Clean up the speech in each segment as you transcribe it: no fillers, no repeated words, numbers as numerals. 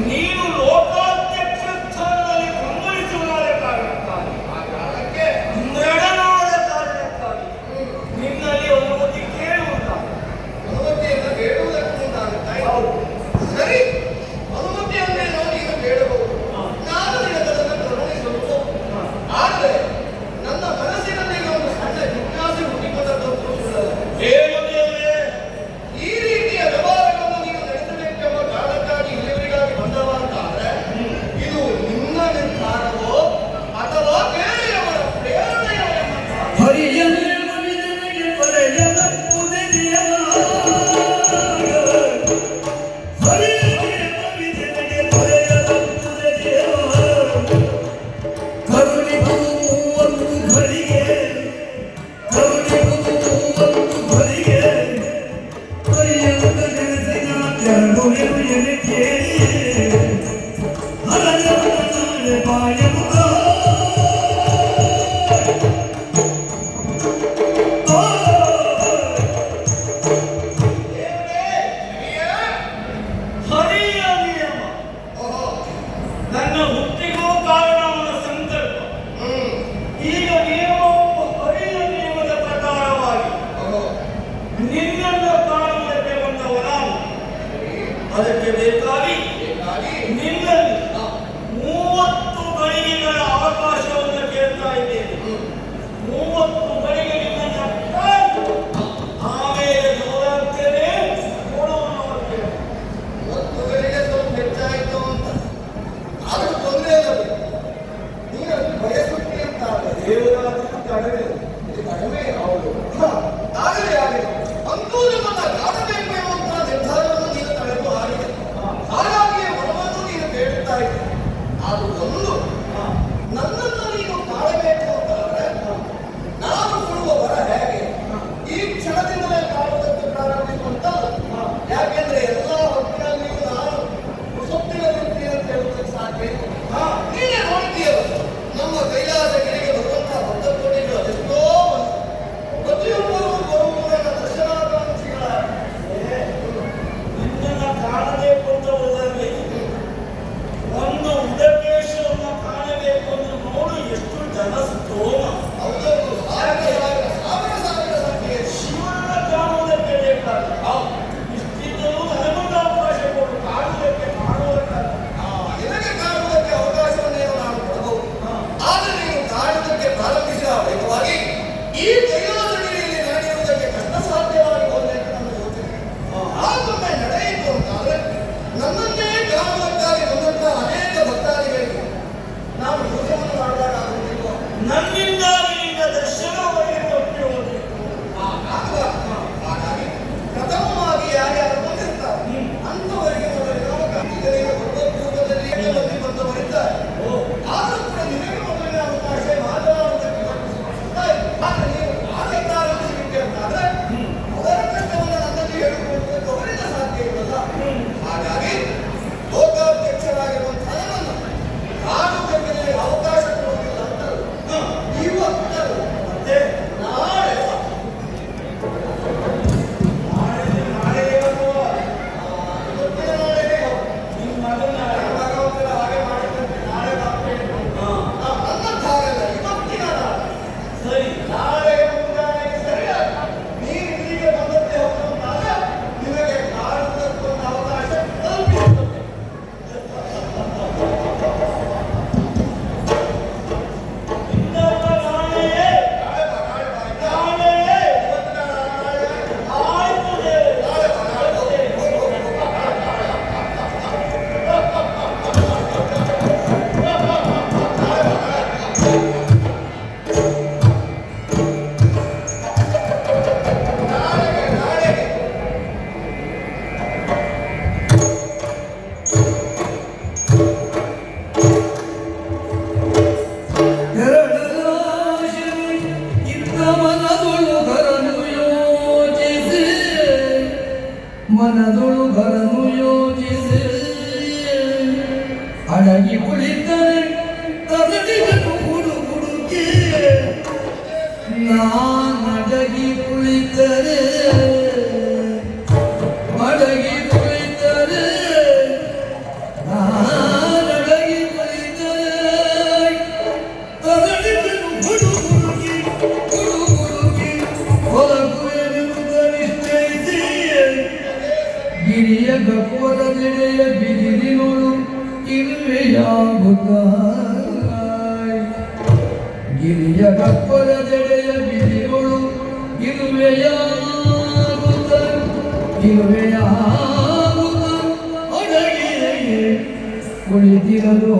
ನೀನು ಲೋಕಾಧ್ಯಕ್ಷ ಸ್ಥಾನದಲ್ಲಿ ಕಂಗೊಳಿಸುವುದಾದ ಕಾರಣಕ್ಕಾಗಿ ಮೃಡನಾದ ಕಾರಣಕ್ಕಾಗಿ ನಿನ್ನಲ್ಲಿ ಅನುಮತಿ ಕೇಳುವುದ ಅನುಮತಿಯನ್ನು ಬೇಡುವುದಕ್ಕೆ ಹೌದು ಸರಿ. ಅನುಮತಿಯನ್ನೇ ನಾವು ಈಗ ಬೇಡಬಹುದು. ನಾನು ನಿನಗದನ್ನು ಕರುಣಿಸಬಹುದು. ಆದರೆ ನನ್ನ ಮನಸ್ಸಿನಲ್ಲಿ ಒಂದು ಸಣ್ಣ ಜಿಜ್ಞಾಸೆ ಹುಟ್ಟಿಕೊಂಡದ್ದು ಸುಳ್ಳಲ್ಲ. ಈ ರೀತಿಯ ವ್ಯವಹಾರಗಳನ್ನು ನೀನು ನಡೆಸಬೇಕೆಂಬ ಕಾರಣಕ್ಕಾಗಿ ಇಲ್ಲಿವರಿಗಾಗಿ ಬಂದವ ಅಂತಾದ್ರೆ ಇದು ನಿನ್ನ ನಿರ್ಧಾರವೋ ಅಥವಾ ಬೇರೆಯವರ ಪ್ರೇರಣೆಯೋ ಅದಕ್ಕೆ ಬೇಕಾಗಿ ನಿನ್ನಲ್ಲಿ 30 ಗಳಿಗೆಗಳ ಅವಕಾಶವನ್ನು ಕೇಳ್ತಾ ಇದ್ದೇನೆ. 30 ಗಳಿಗೆ ನಿನ್ನನ್ನು ಕಾಯ್ದು ಆಮೇಲೆ ನೋಡುತ್ತೇನೆ. 30 ಗಳಿಗೆ ಸ್ವಲ್ಪ ಹೆಚ್ಚಾಯಿತು ಅಂತ ಆದರೂ ತೊಂದರೆ ಇಲ್ಲ. ನೀನು ಬಯಸುತ್ತಿ ಅಂತ ದೇವರಾದರೂ ಕಡಿಮೆ ಇದು ಕಡಿಮೆ ಹೌದು. ಆಗಲೇ ಆಗಲಿ ಅಂತೂ ನಮ್ಮನ್ನ ಕಾಣಬೇಕು ಎನ್ನುವಂತಹ ನಿರ್ಧಾರವನ್ನು ನೀನು ತಳೆದು ಆಗಿದೆ. ಹಾಗಾಗಿ ವರವನ್ನು ನೀನು ಬೇಡುತ್ತಾ ಇದ್ದೆ. ಅದು ಒಂದು ನನ್ನನ್ನು ನೀನು ಕಾಣಬೇಕು ಅಂತಂದ್ರೆ ನಾನು ಕೊಡುವ ವರ ಹೇಗೆ ಈ ಕ್ಷಣದಿಂದಲೇ ಕಾಣುವುದಕ್ಕೆ ಪ್ರಾರಂಭಿಸುವಂತಲ್ಲ. ಯಾಕೆಂದ್ರೆ ಎಲ್ಲ ಹೊತ್ತಿನಲ್ಲಿಯೂ ನಾನು ಸುತ್ತಿನಲ್ಲಿರ್ತೀನಿ ಅಂತ ಹೇಳುವುದಕ್ಕೆ ಸಾಧ್ಯ ಇಲ್ಲ. ನೀನೇ ನೋಡ್ತೀಯಲ್ಲ ನಮ್ಮ ಕೈಲಾಸಗಿರಿಗೆ ಬರುವಂತಹ ಭಕ್ತ ಕೋಟಿಗಳು ಅದೆಷ್ಟೋ ಪ್ರತಿಯೊಬ್ಬರು ಬರುವುದರ ದರ್ಶನಾಕಾಂಕ್ಷಿಗಳ ನಿನ್ನನ್ನು ಕಾಣಬೇಕು ಅಂತ ಹೋದಲ್ಲಿ ಒಂದು ಉದಕೇಶವನ್ನು ಕಾಣಬೇಕು ಅಂತ ನೋಡು. ಎಷ್ಟು ಜನಸ್ತೋಮ ಹೌದೌದು. ಸಾವಿರ ಸಂಖ್ಯೆ ಶಿವನ ಕಾಣುವುದಕ್ಕೆ ಬೇಕಾದ್ರೆ ಇಷ್ಟಿದ್ದರೂ ನನಗೊಂದು ಅವಕಾಶ ಕೊಡು. ಕಾಣುವುದಕ್ಕೆ ಮಾಡುವುದಕ್ಕಾಗ ನಿನಗೆ ಕಾಣುವುದಕ್ಕೆ ಅವಕಾಶವನ್ನೇನು ನಾನು ಕೊಡಬಹುದು. ಆದರೆ ನೀನು ಕಾಣುವುದಕ್ಕೆ ಪ್ರಾರಂಭಿಸಿದ ವೇಗವಾಗಿ ಈ ಕೈಲಾಸಗಿರಿಯಲ್ಲಿ ನಡೆಯುವುದಕ್ಕೆ ಕಷ್ಟ ಸಾಧ್ಯವಾಗಿ ಹೋದರೆ ಅಂತ ನನ್ನ ಯೋಚನೆ. ಆಗೊಮ್ಮೆ ನಡೆಯಿತು ಅಂತಾದ್ರೆ ನನ್ನನ್ನೇ ಕಾಣುವುದಕ್ಕಾಗಿ ಬಂದಂತಹ ಅನೇಕ ಭಕ್ತಾದಿಗಳಿಗೆ ನಾನು ಪೂಜೆಯನ್ನು ಮಾಡಿದಾಗ ಆಗುತ್ತಿಲ್ವ? ನನ್ನಿಂದಾಗಿ ನಿನ್ನ ದರ್ಶನವರೆಗೆ ಕೊಟ್ಟು ಹೋಗಿ ಹಾಗಾಗಿ ಪ್ರಥಮವಾಗಿ ಯಾರ್ಯಾರು ಬಂದಿರ್ತಾರೆ ಅಂತವರಿಗೆ ಮೊದಲಿಗೆ ಅವಕಾಶ. ಈಗ ನೀನು ಪೂರ್ವದಲ್ಲಿ ಬಂದವರಿದ್ದಾರೆ. ಆದರೂ ಕೂಡ ನಿನಗೆ ಮೊದಲಿನ ಅವಕಾಶ ಮಾತನಾಡುವುದಕ್ಕೆ ಆದರೆ ನೀವು ಪ್ರಾರಂಭಿಸಲಿಕ್ಕೆ ಅಂತಾದ್ರೆ ಅವರ ಕಷ್ಟವನ್ನು ನನ್ನಲ್ಲಿ ಹೇಳಿಕೊಳ್ಳುವುದಕ್ಕೆ ಅವರಿಂದ ಸಾಧ್ಯ ಇಲ್ಲಲ್ಲ. ಹಾಗಾಗಿ ಲೋಕಾಧ್ಯಕ್ಷರಾಗಿರುವಂತಹ ನನ್ನನ್ನು ಕಾಣುವುದಕ್ಕೆ ನಿನಗೆ ಅವಕಾಶ ಕೊಡುವುದಿಲ್ಲ ಅಂತಲ್ಲ. ಇವತ್ತಲ್ಲ ಮತ್ತೆ ನಾಳೆ ಇವತ್ತಿನ ನಾಳೆನೇ ನಿಮ್ಮ ಮಗನ ಭಗವಂತನ ಹಾಗೆ ಮಾಡಿದಂತೆ ನಾಳೆ ನನ್ನ ಧಾರಲ್ಲ ಇವತ್ತಿನ ನಾಳೆ ಸರಿ ನಾಳೆ ಮುಂಜಾನೆಗೆ ಸರಿಯಾಗಿ ನೀನು ಇಲ್ಲಿಗೆ ಬಂದದ್ದೇ ಹೋಗುವಂತಾದ್ರೆ ನಿನಗೆ ಕಾಣುವುದಕ್ಕೊಂದು ಅವಕಾಶ ಕಲ್ಪಿಸುತ್ತದೆ. ಇನ್ನೊಬ್ಬ ನಾಳೆಯೇ ನಾಳೆಯೇ ಆಯ್ತು ದೇವರೇ. ಮನದೊಳು ಬರನು ಯೋಚಿಸಿ ಅಡಗಿ ಕುಳಿತರೆ ತರಡಿಗನು ಹುಡುಕಿ ನಾನಡಗಿ ಕುಳಿತರೆ ಮಡಗಿ ಕುಳಿತರೆ ಗಿರಿಯ ಕಪ್ಪಲದೆಡೆಯ ಬಿದಿರುಳು ಇರುವೆಯಾಗುತ್ತ ಅಡಗಿಯೇ ಕುಳಿತಿರಲು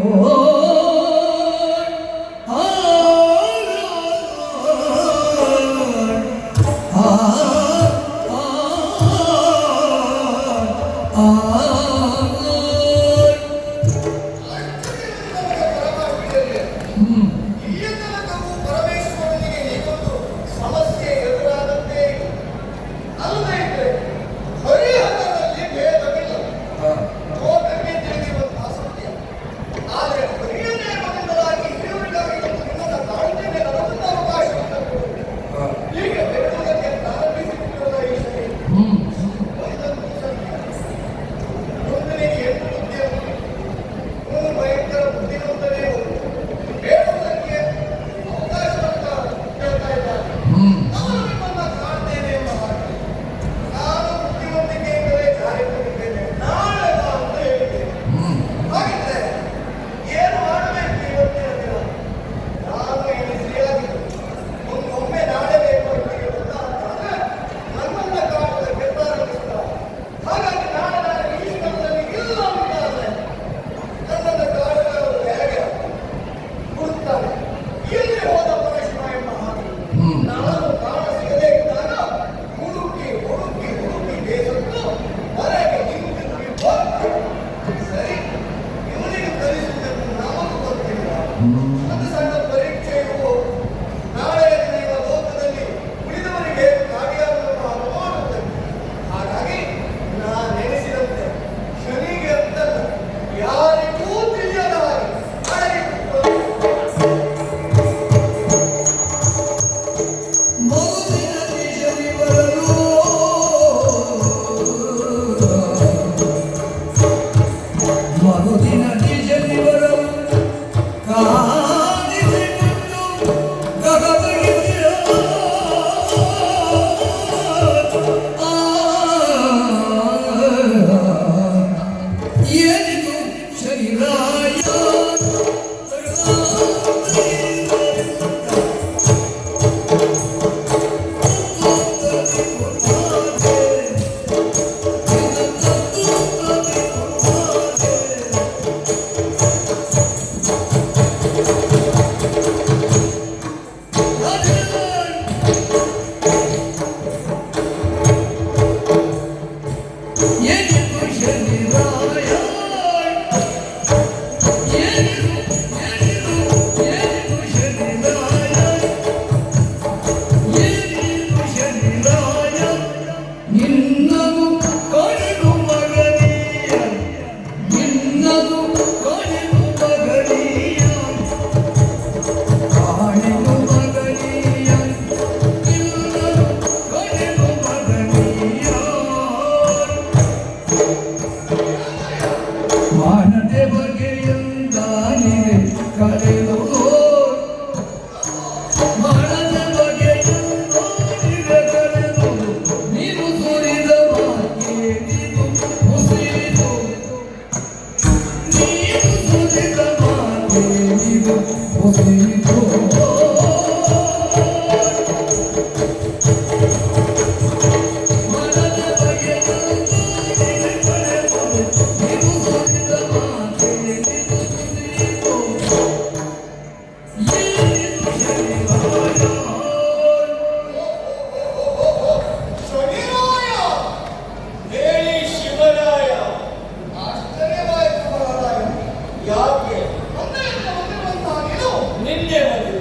ನಿನ್ನೆ ಬಂದಿದೆ.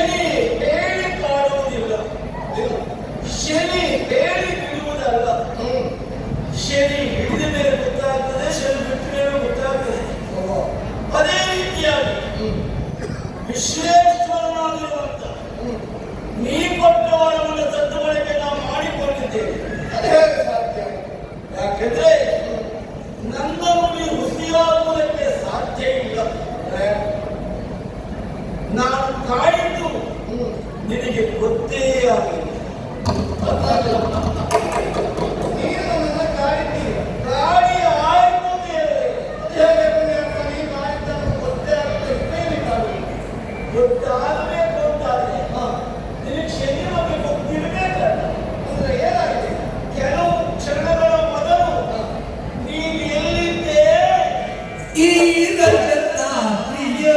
ಶನಿ ಹೇಳಿ ಕಾಡುವುದಿಲ್ಲ, ಶನಿ ಹೇಳಿ ಬಿಡುವುದಲ್ಲ. ಶನಿ ಹಿಡಿದ ಮೇಲೆ ಗೊತ್ತಾಗ್ತದೆ, ಶನಿ ಬಿಟ್ಟ ಮೇಲೆ ಗೊತ್ತಾಗ್ತದೆ. ಅದೇ ರೀತಿಯಾಗಿ ವಿಶ್ವೇಶ್ವರನಾಗಿರುವಂತ ನೀ ಕೊಟ್ಟ ವರವನ್ನು ಸದ್ಬಳಕೆ ನಾವು ಮಾಡಿಕೊಂಡಿದ್ದೇವೆ. ಯಾಕೆಂದ್ರೆ ನನ್ನ ನುಡಿ ಹುಸಿಯಾಗುವುದಕ್ಕೆ ಸಾಧ್ಯ ಇಲ್ಲ. ನಾನು ಕಾಡಿದ್ದು ನಿನಗೆ ಗೊತ್ತೇ ಆಗಿಲ್ಲ. ಗಾಡಿ ಆಯ್ತು ಗೊತ್ತಾಗಬೇಕು ಅಂತಾದ್ರೆ ನಿನಗೆ ಶನಿ ಬಗ್ಗೆ ಗೊತ್ತಿರಬೇಕಲ್ಲ. ಅಂದ್ರೆ ಏನಾಗಿದೆ, ಕೆಲವು ಕ್ಷಣಗಳ ಮೊದಲು ನೀನು ಎಲ್ಲಿದ್ದೆ ಈ ರಜತಾತ್ರಿಯೋ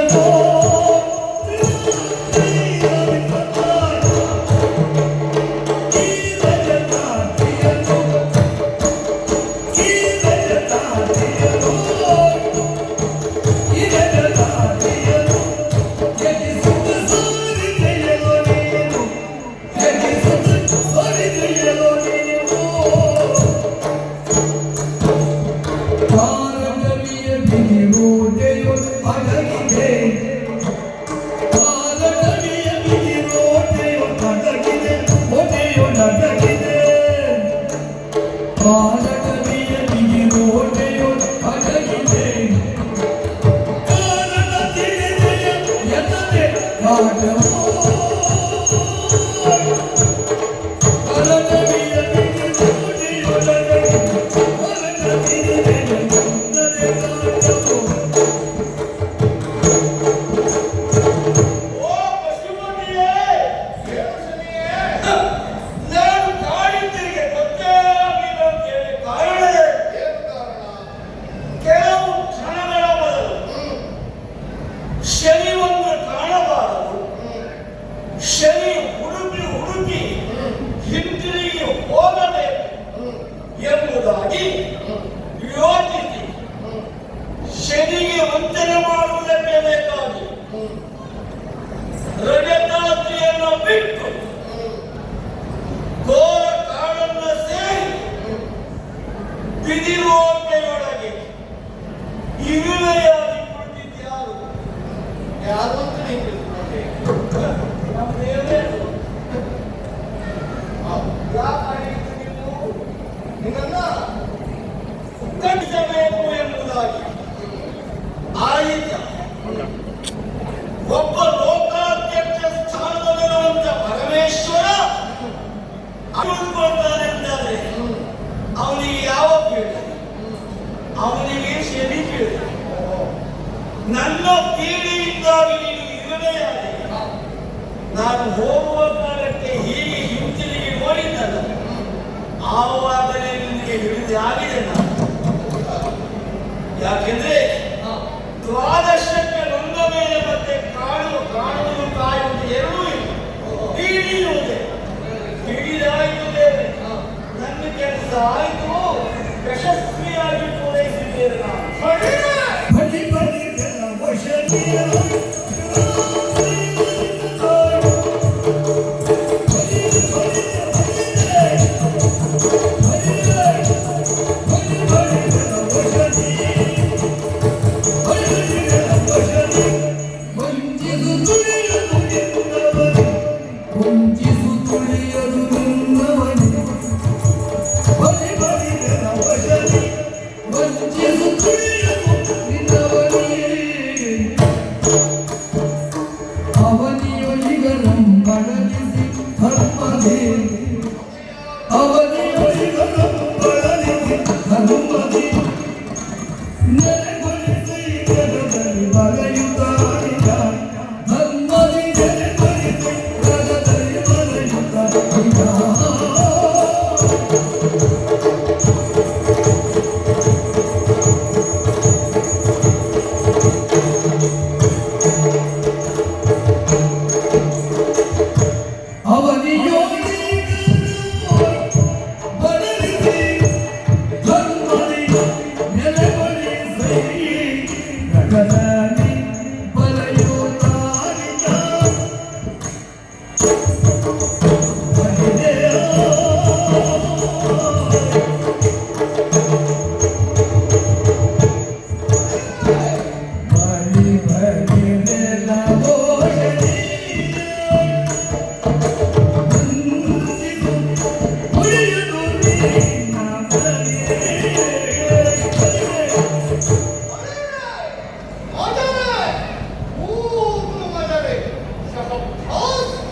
ಒಬ್ಬ ಲೋಕಾಧ್ಯಕ್ಷ ಸ್ಥಾನದಲ್ಲಿರುವಂತ ಪರಮೇಶ್ವರ ಅನುಕೊಳ್ತಾನೆ ಅಂತಾದ್ರೆ ಅವನಿಗೆ ಯಾವ ಪೀಡೆ? ಅವನಿಗೆ ಶನಿ ಪೀಡೆ. ನನ್ನ ಪೀಡೆಯಿಂದಾಗಿ ನೀನು ಇರಲೆಯಾದೆ. ನಾನು ಹೋಗುವ ಕಾಲಕ್ಕೆ ಹೀಗೆ ಹಿಂತಿರುಗಿ ನೋಡಿದ್ದಲ್ಲ, ಆವಾಗಲೇ ನಿನಗೆ ಹಿಡಿದು ಆಗಿದೆ ನಾನು. ಯಾಕೆಂದ್ರೆ ದ್ವಾದಶಕ್ಕೆ ನೊಂದ ಮೇಲೆ ಮತ್ತೆ ಕಾಣುವುದು ಕಾಯುವುದು ಎರಡೂ ಇಲ್ಲ. ಹಿಡಿಯುವುದೇ ಹಿಡಿದಾಯಿತು ಬೇರೆ. ನನ್ನ ಕೆಲಸ ಆಯಿತು, ಯಶಸ್ವಿಯಾಗಿ ಪೂರೈಸಿದ್ದೇನೆ ನಾನು.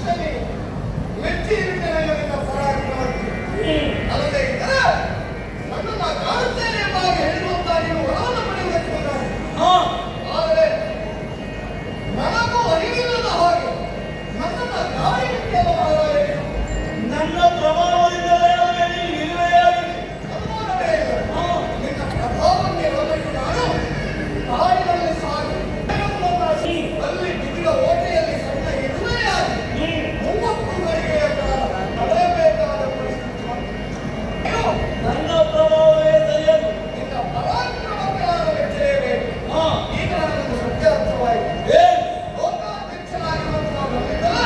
ಶನಿ ಮೆಚ್ಚಿ ಇರುತ್ತೇನೆ ನಿನ್ನ ಪರಾಕ್ರಮಕ್ಕೆ. ಅಲ್ಲದೆ ಇದ್ದರೆ ನನ್ನನ್ನು ಕಾಣುತ್ತೇನೆ ಎಂಬಾಗ ಹೇಳುವಂತ ನೀವು ವರವನ್ನು ಪಡೆಯುವುದಕ್ಕೆ ಬಂದಾರೆ. ಆದರೆ ನನಗೂ ಅರಿವಿಲ್ಲದ ಹಾಗೆ ನನ್ನನ್ನು ಗಾಳಿ ಬಿಟ್ಟಿಯಲ್ಲ ಮಹಾರಾಜ. ನನ್ನ ಪ್ರಭಾವದಿಂದಲೇ ಅವನಿಗೆ ನೀನು ಇರುವೆಯಾಗಿ ಅನುಮಾನವೇ ಇಲ್ಲ. ನಿನ್ನ ಪ್ರಭಾವಕ್ಕೆ ಒದಗಿ ನಾನು ಕಾಡಿನಲ್ಲಿ ಸಾಗಿ ಅಲ್ಲಿ ಬಿದ್ದ ಓಟೆಯಲ್ಲಿ ಸಣ್ಣ ಇರುವೆಯಾಗಿ 30 ಗಳಿಗೆಯ ಕಾಲ ಕಳೆಯಬೇಕಾದ ಪರಿಸ್ಥಿತಿ ಬಂತು. ಅಯ್ಯೋ, ನನ್ನ ಪ್ರಭಾವವೇ ಸರಿಯದು. ನಿನ್ನ ಪರಾಕ್ರಮಕ್ಕೆ ನಾನು ಮೆಚ್ಚಲೇಬೇಕು. ಈಗ ನನಗೆ ಸತ್ಯ ಅರ್ಥವಾಯಿತು. ಏನ್ ಲೋಕಾಧ್ಯಕ್ಷನಾಗಿರುವಂತಹ ನನ್ನಿಂದಲೇ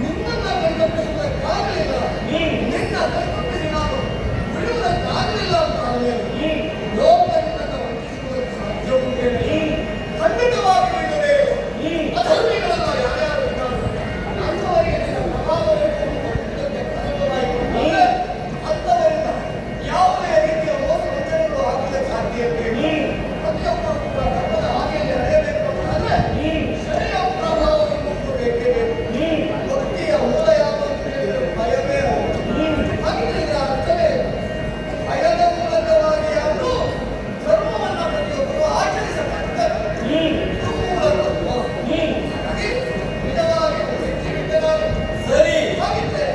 ನಿನ್ನನ್ನು ಕೈಗೊಪ್ಪಿಸುವುದಕ್ಕಾಗಲಿಲ್ಲ. ನಿನ್ನ ಕೈಗೊಪ್ಪಿಸಿ ನಾನು ಬಿಡುವುದಕ್ಕಾಗಲಿಲ್ಲ ಅಂತ ಆದಮೇಲೆ ಲೋಕ ನಿನ್ನನ್ನು ವಂಚಿಸುವುದಕ್ಕೆ ಸಾಧ್ಯವುಂಟೇನೆ? ಖಂಡಿತವಾಗಿ ಬಿಡಬೇಕು. ಅಧರ್ಮಿಗಳೆಲ್ಲ ಯಾರ್ಯಾರು ಇದ್ದಾರೆ ಅಂಥವರಿಗೆ ನಿನ್ನ ಪ್ರಭಾವವೇ ಕೊಡುವುದಕ್ಕೆ ಪ್ರಾರಂಭವಾಯಿತು. ಅಂದರೆ ಅಂಥವರಿಂದ ಯಾವುದೇ ರೀತಿಯ ಮೋಸ ವಂಚನೆಗಳು ಆಗುವುದಕ್ಕೆ ಸಾಧ್ಯವಿದೆ. ಪ್ರತಿಯೊಬ್ಬರು ಕೂಡ ಧರ್ಮದ ಹಾದಿಯಲ್ಲಿ ನಡೆಯಬೇಕು ಅಂತಂದ್ರೆ ಶನಿಯ ಪ್ರಭಾವವನ್ನು ಬೇಕೇ ಬೇಕು. ಭಕ್ತಿಯ ಮೂಲ ಯಾವುದು ಅಂತ ಹೇಳಿದ್ರೆ ಭಯವೇ ಹೌದು. ಹಾಗಿದ್ರೆ ಇದರ ಅರ್ಥವೇ ಭಯದ ಮೂಲಕವಾಗಿ ಯಾರು ಧರ್ಮವನ್ನು ಪ್ರತಿಯೊಬ್ಬರು ಆಚರಿಸಬೇಕಾಗ್ತದೆ. ಇದು ಮೂಲ ತತ್ವ. ಹಾಗಾಗಿ ನಿಜವಾಗಿ ಮೆಚ್ಚಿಬಿಟ್ಟೆ ನಾನು. ಸರಿ. ಹಾಗಿದ್ರೆ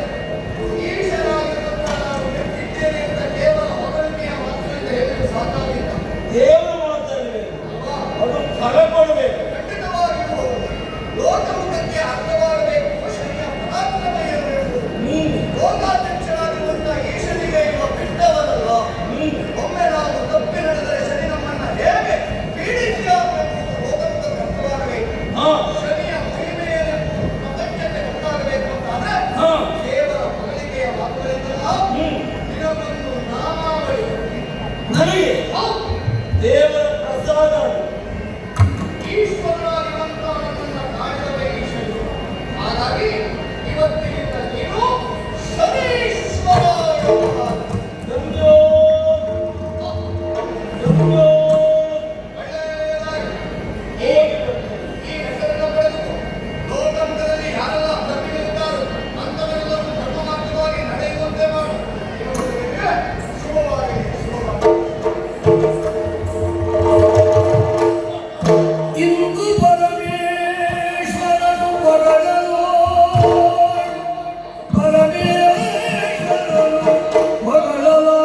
ಈಶನಾಗಿರುವಂತಹ ನಾನು ಮೆಚ್ಚಿದ್ದೇನೆ ಅಂತ ಕೇವಲ ಹೊಗಳಿಕೆಯ ಮಾತಿನಿಂದ ಹೇಳಿದ್ರೆ ಸಾಕಾಗಿಲ್ಲ ದೇವರು ಮಾತಾಡಬೇಕು, ಅಲ್ವಾ? ಅದು ಫಲ ಕೊಡಬೇಕು. ಖಂಡಿತವಾಗಿಯೂ ಹೌದು. ಲೋಕಮುಖಕ್ಕೆ ಅರ್ಥವಾಗಬೇಕು ಶನಿಯ ಪರಾಕ್ರಮ ಏನು ಎಂಬುದು. ಲೋಕಾಧ್ಯಕ್ಷನಾಗಿರುವಂತಹ ಈಶನಿಗೆ ಇರುವ ಬಿಟ್ಟವನಲ್ಲ. ಒಮ್ಮೆ ನಾವು ತಪ್ಪಿ ನಡೆದರೆ ಶನಿ ನಮ್ಮನ್ನ ಹೇಗೆ ಪೀಡಿಸಿಯಾಗಬೇಕು ಲೋಕಮುಖಕ್ಕೆ ಅರ್ಥವಾಗಬೇಕು. ಶನಿಯ ಮಹಿಮೆಯನ್ನು ಪ್ರಪಂಚಕ್ಕೆ ಗೊತ್ತಾಗಬೇಕು ಅಂತಾದ್ರೆ ಕೇವಲ ಹೊಗಳಿಕೆಯ ಮಾತುಗಳಿಂದಲ್ಲ, ದಿನವನ್ನು ನಾಮಾವಳಿ ನನಗೆ ಹೌದು. ದೇವರ ಪ್ರಸಾದ ಅದು. ಈಶ್ವರನಾಗಿರುವಂತಹ ನನ್ನನ್ನು ಕಾಡಿದವೇ ಈಶ್ವರ. ಹಾಗಾಗಿ ಇವತ್ತಿನಿಂದ ನೀನು ಶನೀಶ್ವರ ಯೋಗ. ಗಂಗೋ ಗಂಗೋ ಒಳ್ಳೆಯದಾಗಿ ಈ ಹೆಸರನ್ನು ಪಡೆದು ಲೋಕಮುಖದಲ್ಲಿ ಯಾರೆಲ್ಲ ಅಧರ್ಮಿಗಳಿದ್ದಾರೋ ಅಂಥವರೆಲ್ಲರೂ ಧರ್ಮ ಮಾರ್ಗವಾಗಿ ನಡೆಯುವಂತೆ ಮಾಡು. ಇವತ್ತಿಗೆ ಶುಭವಾಗಲಿ, ಶುಭವಾಗಲಿ. ಇಂದು ಪರಮೇಶ್ವರನು ಹೊರಡಲು ಹೊರಡಲು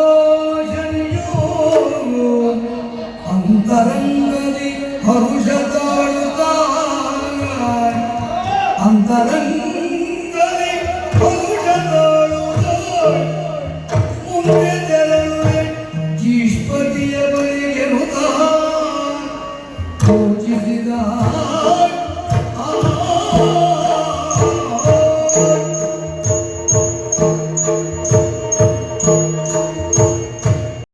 ಶನಿಯು ಅಂತರಂಗದಿ ಹರುಷ ತಾಳುತ್ತ ಅಂತರಂಗ